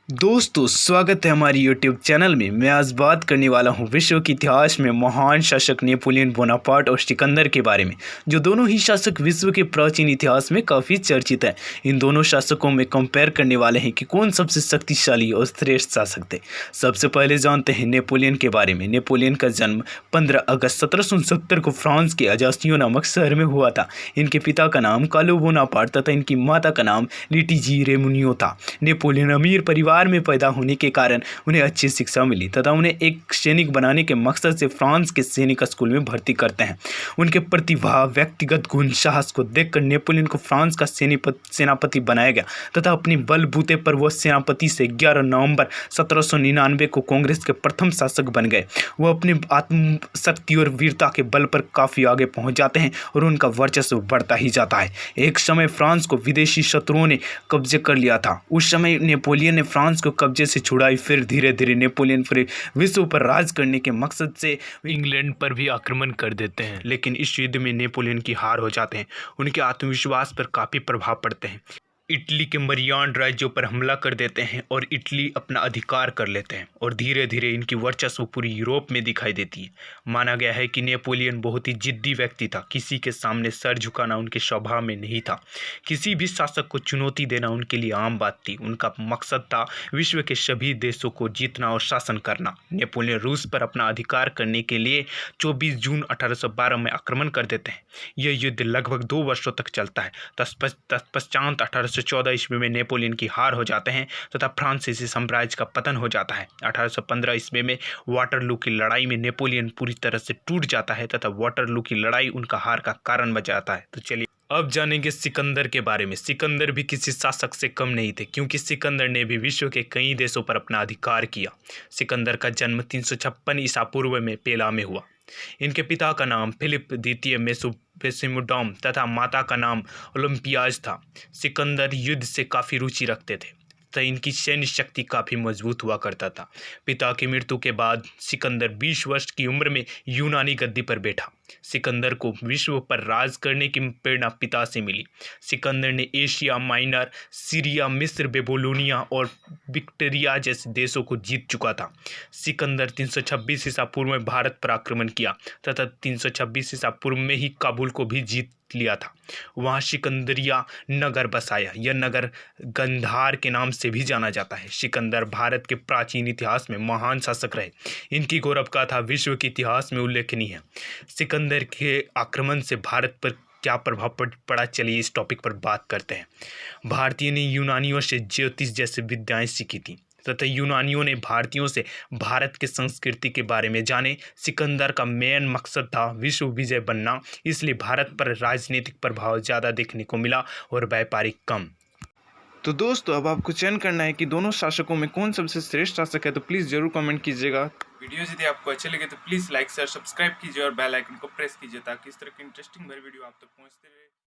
दोस्तों स्वागत है हमारी YouTube चैनल में। मैं आज बात करने वाला हूँ विश्व के इतिहास में महान शासक नेपोलियन बोनापार्ट और सिकंदर के बारे में, जो दोनों ही शासक विश्व के प्राचीन इतिहास में काफ़ी चर्चित हैं। इन दोनों शासकों में कंपेयर करने वाले हैं कि कौन सबसे शक्तिशाली और श्रेष्ठ शासक थे। सबसे पहले जानते हैं नेपोलियन के बारे में। नेपोलियन का जन्म 15 अगस्त 1769 को फ्रांस के अजास्तियों नामक शहर में हुआ था। इनके पिता का नाम कालो बोनापार्ट तथा इनकी माता का नाम लिटिजी रेमुनियो था। नेपोलियन अमीर परिवार में पैदा होने के कारण उन्हें अच्छी शिक्षा मिली तथा उन्हें एक सैनिक बनाने के मकसद से फ्रांस के सैनिक स्कूल में भर्ती करते हैं। उनके प्रतिभा, व्यक्तिगत गुण, साहस को देखकर नेपोलियन को फ्रांस का सेनापति बनाया गया तथा अपनी बलबूते पर वह सेनापति से 11 नवंबर 1799 को कांग्रेस के प्रथम शासक बन गए। वह अपनी आत्मशक्ति और वीरता के बल पर काफ़ी आगे पहुंच जाते हैं और उनका वर्चस्व बढ़ता ही जाता है। एक समय फ्रांस को विदेशी शत्रुओं ने कब्जे कर लिया था। उस समय नेपोलियन ने फ्रांस को कब्जे से छुड़ाई। फिर धीरे धीरे नेपोलियन पूरे विश्व पर राज करने के मकसद से इंग्लैंड पर भी आक्रमण कर देते हैं, लेकिन इस युद्ध में नेपोलियन की हार हो जाते हैं। उनके आत्मविश्वास पर काफ़ी प्रभाव पड़ते हैं। इटली के मरियान राज्यों पर हमला कर देते हैं और इटली अपना अधिकार कर लेते हैं और धीरे धीरे इनकी वर्चस्व पूरी यूरोप में दिखाई देती है। माना गया है कि नेपोलियन बहुत ही जिद्दी व्यक्ति था। किसी के सामने सर झुकाना उनके स्वभाव में नहीं था। किसी भी शासक को चुनौती देना उनके लिए आम बात थी। उनका मकसद था विश्व के सभी देशों को जीतना और शासन करना। नेपोलियन रूस पर अपना अधिकार करने के लिए 24 जून 1812 में आक्रमण कर देते हैं। यह युद्ध लगभग 2 वर्षों तक चलता है। तत्पश्चात 1814 ईस्वी में नेपोलियन की हार हो जाते हैं तथा फ्रांसीसी साम्राज्य का पतन हो जाता है। 1815 ईस्वी में वाटरलू की लड़ाई में नेपोलियन पूरी तरह से टूट जाता है तथा वाटरलू की लड़ाई उनका हार का कारण बन जाता है। तो चलिए अब जानेंगे सिकंदर के बारे में। सिकंदर भी किसी शासक से कम नहीं थे, क्योंकि सिकंदर ने भी विश्व के कई देशों पर अपना अधिकार किया। सिकंदर का जन्म 356 ईसा पूर्व में पेला में हुआ। इनके पिता का नाम फिलिप द्वितीय मेसुपोटाम तथा माता का नाम ओलंपियाज था। सिकंदर युद्ध से काफ़ी रुचि रखते थे तो इनकी सैन्य शक्ति काफ़ी मजबूत हुआ करता था। पिता की मृत्यु के बाद सिकंदर 20 वर्ष की उम्र में यूनानी गद्दी पर बैठा। सिकंदर को विश्व पर राज करने की प्रेरणा पिता से मिली। सिकंदर ने एशिया माइनर, सीरिया, मिस्र, बेबीलोनिया और विक्टोरिया जैसे देशों को जीत चुका था। सिकंदर 326 ईसा पूर्व में भारत पर आक्रमण किया तथा 326 ईसा पूर्व में ही काबुल को भी जीत लिया था। वहाँ सिकंदरिया नगर बसाया। यह नगर गंधार के नाम से भी जाना जाता है। सिकंदर भारत के प्राचीन इतिहास में महान शासक रहे। इनकी गौरव गाथा विश्व के इतिहास में उल्लेखनीय है। सिकंदर के आक्रमण से भारत पर क्या प्रभाव पड़ा, चलिए इस टॉपिक पर बात करते हैं। भारतीय ने यूनानियों से ज्योतिष जैसी विद्याएं सीखी थी तथा यूनानियों ने भारतीयों से भारत की संस्कृति के बारे में जाने। सिकंदर का मेन मकसद था विश्व विजय बनना, इसलिए भारत पर राजनीतिक प्रभाव ज़्यादा देखने को मिला और व्यापारिक कम। तो दोस्तों अब आपको चयन करना है कि दोनों शासकों में कौन सबसे श्रेष्ठ शासक है, तो प्लीज़ जरूर कमेंट कीजिएगा। वीडियो यदि आपको अच्छे लगे तो प्लीज़ लाइक शेयर सब्सक्राइब कीजिए और बेल आइकन को प्रेस कीजिए ताकि इस तरह की इंटरेस्टिंग वीडियो आप तक पहुंचते रहे।